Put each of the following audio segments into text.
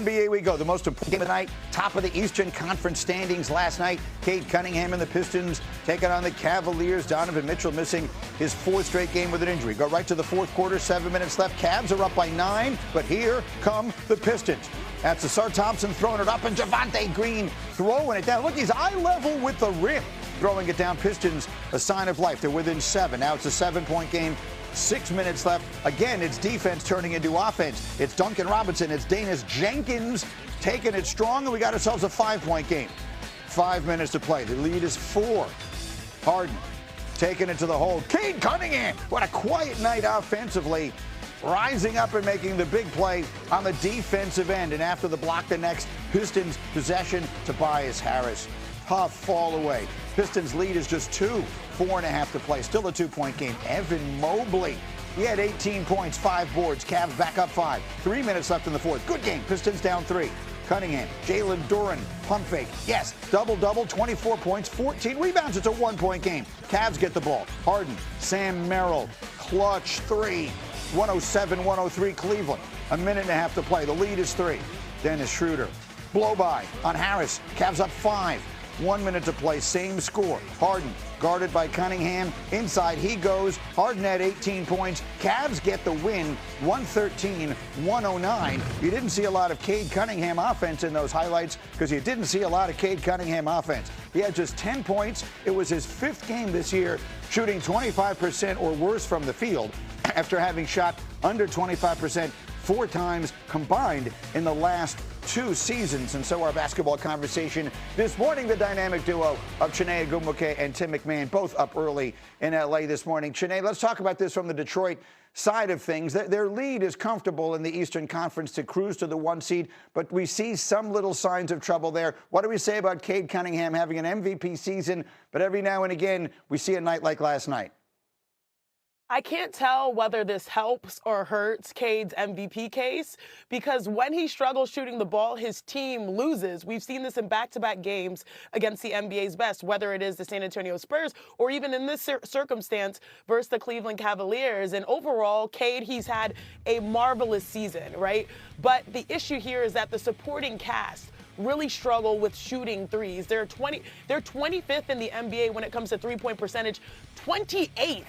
NBA we go. The most important game of the night, top of the Eastern Conference standings last night. Cade Cunningham and the Pistons taking on the Cavaliers. Donovan Mitchell missing his fourth straight game with an injury. Go right to the fourth quarter, 7 minutes left. Cavs are up by 9, but here come the Pistons. That's Asar Thompson throwing it up, and Javonte Green throwing it down. Look, he's eye level with the rim, throwing it down. Pistons, a sign of life. They're within 7. Now it's a 7-point game. 6 minutes left. Again, it's defense turning into offense. It's Duncan Robinson. It's Danis Jenkins taking it strong, and we got ourselves a 5-point game. 5 minutes to play. The lead is 4. Harden taking it to the hole. Cade Cunningham. What a quiet night offensively. Rising up and making the big play on the defensive end. And after the block, the next Pistons possession, Tobias Harris. Tough fall away. Pistons lead is just 2. 4.5 to play. Still a 2-point game. Evan Mobley. He had 18 points, 5 boards. Cavs back up 5. 3 minutes left in the fourth. Good game. Pistons down 3. Cunningham, Jalen Duren, pump fake. Yes, double-double, 24 points, 14 rebounds. It's a 1-point game. Cavs get the ball. Harden, Sam Merrill, clutch 3. 107-103 Cleveland. A minute and a half to play. The lead is 3. Dennis Schroeder. Blow by on Harris. Cavs up 5. 1 minute to play. Same score. Harden guarded by Cunningham. Inside he goes. Harden had 18 points. Cavs get the win. 113-109. You didn't see a lot of Cade Cunningham offense in those highlights because you didn't see a lot of Cade Cunningham offense. He had just 10 points. It was his 5th game this year, shooting 25% or worse from the field after having shot under 25% 4 times combined in the last 2 seasons. And so our basketball conversation this morning, the dynamic duo of Chiney Ogwumike and Tim McMahon, both up early in L.A. this morning. Chiney, let's talk about this from the Detroit side of things. Their lead is comfortable in the Eastern Conference to cruise to the 1 seed, but we see some little signs of trouble there. What do we say about Cade Cunningham having an MVP season, but every now and again we see a night like last night? I can't tell whether this helps or hurts Cade's MVP case because when he struggles shooting the ball, his team loses. We've seen this in back-to-back games against the NBA's best, whether it is the San Antonio Spurs or even in this circumstance versus the Cleveland Cavaliers. And overall, Cade, he's had a marvelous season, right? But the issue here is that the supporting cast really struggle with shooting threes. They're 25th in the NBA when it comes to three-point percentage, 28th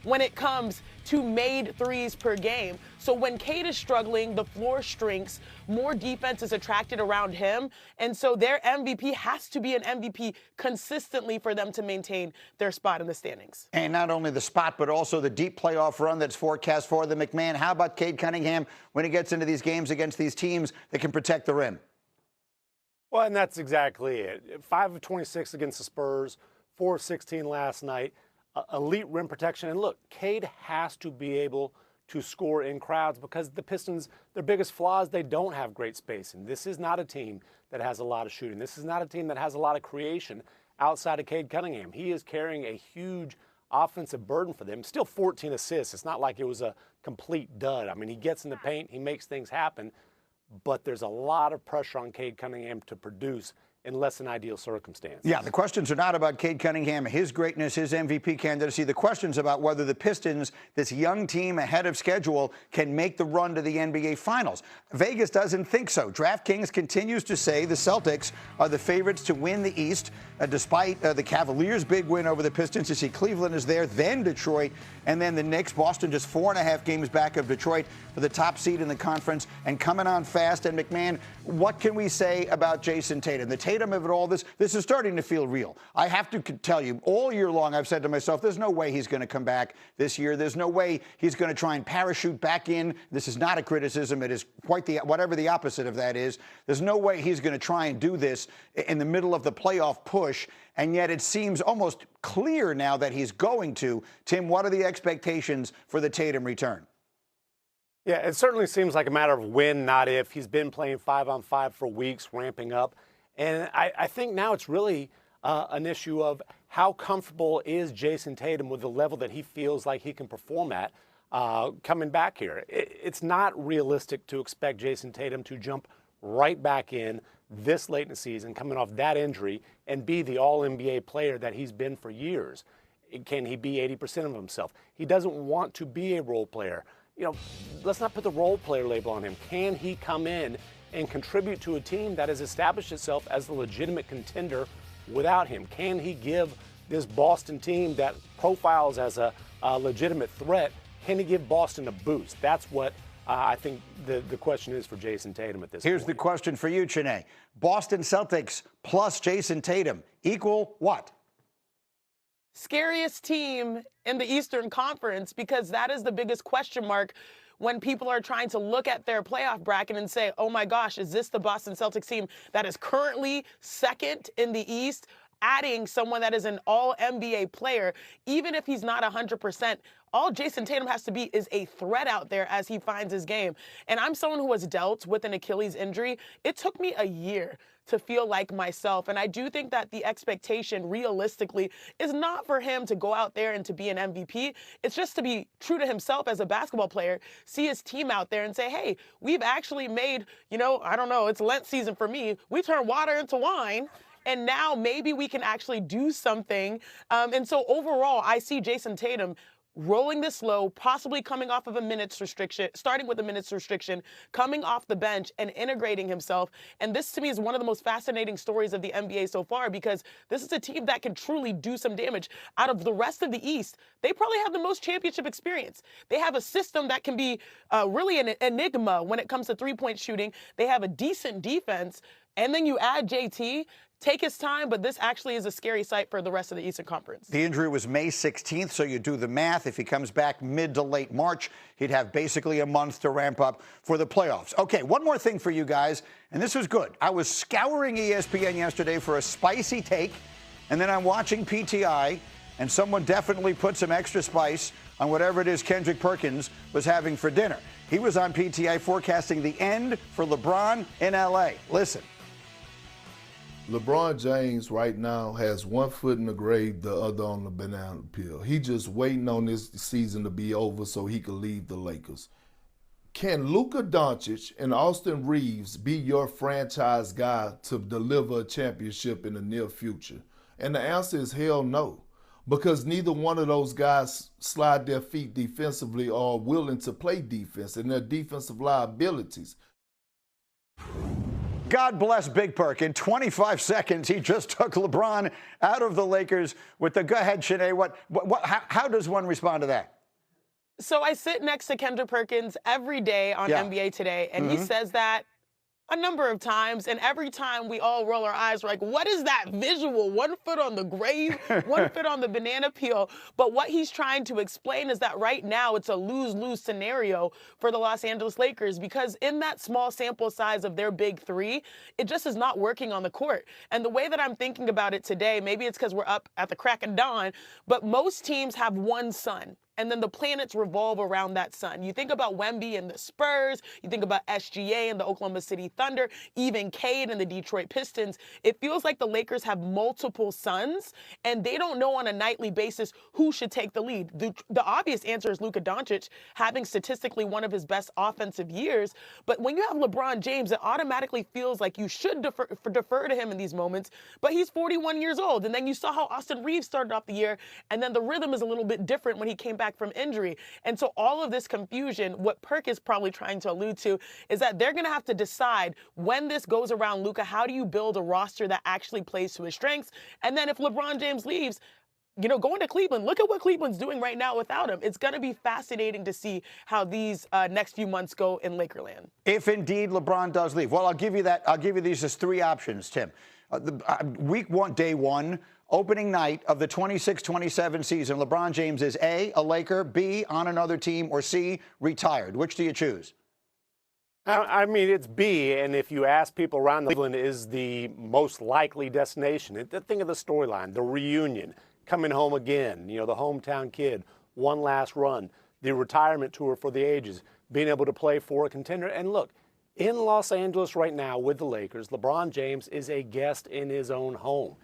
when it comes to made threes per game. So when Cade is struggling, the floor shrinks, more defense is attracted around him, and so their MVP has to be an MVP consistently for them to maintain their spot in the standings. And not only the spot, but also the deep playoff run that's forecast for the McMahon. How about Cade Cunningham when he gets into these games against these teams that can protect the rim? Well, and that's exactly it. 5 of 26 against the Spurs, 4 of 16 last night. Elite rim protection. And look, Cade has to be able to score in crowds because the Pistons, their biggest flaw is they don't have great spacing. This is not a team that has a lot of shooting. This is not a team that has a lot of creation outside of Cade Cunningham. He is carrying a huge offensive burden for them. Still 14 assists. It's not like it was a complete dud. I mean, he gets in the paint, he makes things happen, but there's a lot of pressure on Cade Cunningham to produce in less than ideal circumstances. Yeah, the questions are not about Cade Cunningham, his greatness, his MVP candidacy. The question's about whether the Pistons, this young team ahead of schedule, can make the run to the NBA Finals. Vegas doesn't think so. DraftKings continues to say the Celtics are the favorites to win the East, despite the Cavaliers' big win over the Pistons. You see Cleveland is there, then Detroit, and then the Knicks. Boston just 4.5 games back of Detroit for the top seed in the conference and coming on fast. And McMahon, what can we say about Jason Tatum? The Tatum of it all, this is starting to feel real. I have to tell you, all year long I've said to myself, there's no way he's going to come back this year. There's no way he's going to try and parachute back in. This is not a criticism. It is quite the whatever the opposite of that is. There's no way he's going to try and do this in the middle of the playoff push. And yet it seems almost clear now that he's going to. Tim, what are the expectations for the Tatum return? Yeah, it certainly seems like a matter of when, not if. He's been playing 5-on-5 for weeks, ramping up. And I think now it's really an issue of how comfortable is Jason Tatum with the level that he feels like he can perform at coming back here. It's not realistic to expect Jason Tatum to jump right back in this late in the season, coming off that injury, and be the all-NBA player that he's been for years. Can he be 80% of himself? He doesn't want to be a role player. You know, let's not put the role player label on him. Can he come in and contribute to a team that has established itself as the legitimate contender without him? Can he give this Boston team that profiles as a legitimate threat, can he give Boston a boost? That's what I think the question is for Jason Tatum at this point. Here's the question for you, Chiney. Boston Celtics plus Jason Tatum equal what? Scariest team in the Eastern Conference, because that is the biggest question mark when people are trying to look at their playoff bracket and say, oh my gosh, is this the Boston Celtics team that is currently second in the East? Adding someone that is an all-NBA player, even if he's not 100%, all Jason Tatum has to be is a threat out there as he finds his game. And I'm someone who has dealt with an Achilles injury. It took me a year to feel like myself. And I do think that the expectation realistically is not for him to go out there and to be an MVP. It's just to be true to himself as a basketball player, see his team out there and say, hey, we've actually made, I don't know, it's Lent season for me. We turn water into wine. And now maybe we can actually do something. And so overall, I see Jason Tatum rolling this low, possibly coming off of a minutes restriction, starting with a minutes restriction, coming off the bench and integrating himself. And this to me is one of the most fascinating stories of the NBA so far, because this is a team that can truly do some damage. Out of the rest of the East, they probably have the most championship experience. They have a system that can be really an enigma when it comes to three-point shooting. They have a decent defense. And then you add JT, take his time, but this actually is a scary sight for the rest of the Eastern Conference. The injury was May 16th, so you do the math. If he comes back mid to late March, he'd have basically a month to ramp up for the playoffs. Okay, one more thing for you guys, and this was good. I was scouring ESPN yesterday for a spicy take, and then I'm watching PTI, and someone definitely put some extra spice on whatever it is Kendrick Perkins was having for dinner. He was on PTI forecasting the end for LeBron in L.A. Listen. LeBron James right now has one foot in the grave, the other on the banana peel. He just waiting on this season to be over so he can leave the Lakers. Can Luka Doncic and Austin Reeves be your franchise guy to deliver a championship in the near future? And the answer is hell no, because neither one of those guys slide their feet defensively or are willing to play defense, and their defensive liabilities. God bless Big Perk. In 25 seconds, he just took LeBron out of the Lakers with the, go ahead, Sinead, how does one respond to that? So I sit next to Kendrick Perkins every day on NBA Today, and he says that a number of times, and every time we all roll our eyes, we're like, what is that visual? 1 foot on the grave, 1 foot on the banana peel. But what he's trying to explain is that right now it's a lose-lose scenario for the Los Angeles Lakers, because in that small sample size of their big three, it just is not working on the court. And the way that I'm thinking about it today, maybe it's because we're up at the crack of dawn, but most teams have one sun. And then the planets revolve around that sun. You think about Wemby and the Spurs, you think about SGA and the Oklahoma City Thunder, even Cade and the Detroit Pistons. It feels like the Lakers have multiple suns, and they don't know on a nightly basis who should take the lead. The obvious answer is Luka Doncic, having statistically one of his best offensive years. But when you have LeBron James, it automatically feels like you should defer to him in these moments. But he's 41 years old. And then you saw how Austin Reeves started off the year, and then the rhythm is a little bit different when he came back from injury. And so all of this confusion, what Perk is probably trying to allude to, is that they're going to have to decide when this goes around Luka, how do you build a roster that actually plays to his strengths? And then if LeBron James leaves, going to Cleveland, look at what Cleveland's doing right now without him. It's going to be fascinating to see how these next few months go in Lakerland. If indeed LeBron does leave. Well, I'll give you that. I'll give you these as three options, Tim. Week one, day one, opening night of the 26-27 season, LeBron James is A, a Laker, B, on another team, or C, retired. Which do you choose? I mean, it's B, and if you ask people around, Cleveland is the most likely destination. Think of the storyline, the reunion, coming home again, the hometown kid, one last run, the retirement tour for the ages, being able to play for a contender. And look, in Los Angeles right now with the Lakers, LeBron James is a guest in his own home.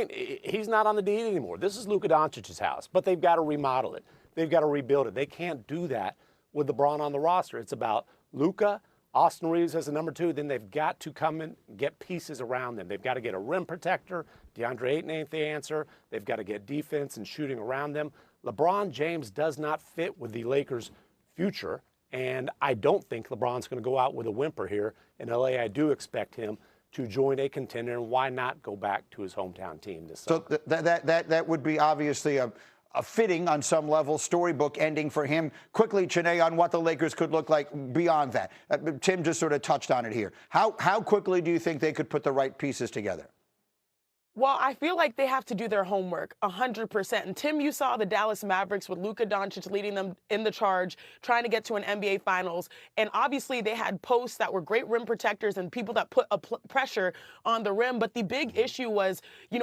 He's not on the deed anymore. This is Luka Doncic's house, but they've got to remodel it. They've got to rebuild it. They can't do that with LeBron on the roster. It's about Luka, Austin Reeves as the number two. Then they've got to come and get pieces around them. They've got to get a rim protector. DeAndre Ayton ain't the answer. They've got to get defense and shooting around them. LeBron James does not fit with the Lakers' future And I don't think LeBron's going to go out with a whimper here. In LA, I do expect him to join a contender, and why not go back to his hometown team this summer? So that would be obviously a fitting, on some level, storybook ending for him. Quickly, Chiney, on what the Lakers could look like beyond that. Tim just sort of touched on it here. How quickly do you think they could put the right pieces together? Well, I feel like they have to do their homework 100%. And Tim, you saw the Dallas Mavericks with Luka Doncic leading them in the charge, trying to get to an NBA Finals. And obviously they had posts that were great rim protectors and people that put pressure on the rim. But the big issue was,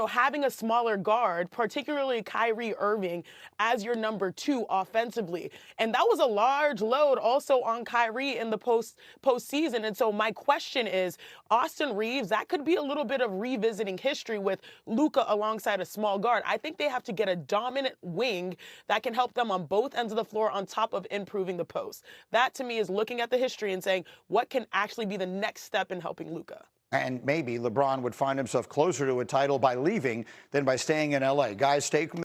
having a smaller guard, particularly Kyrie Irving, as your number 2 offensively. And that was a large load also on Kyrie in the postseason. And so my question is, Austin Reeves, that could be a little bit of revisiting history with Luka alongside a small guard. I think they have to get a dominant wing that can help them on both ends of the floor on top of improving the post. That, to me, is looking at the history and saying what can actually be the next step in helping Luka. And maybe LeBron would find himself closer to a title by leaving than by staying in L.A. Guys, stay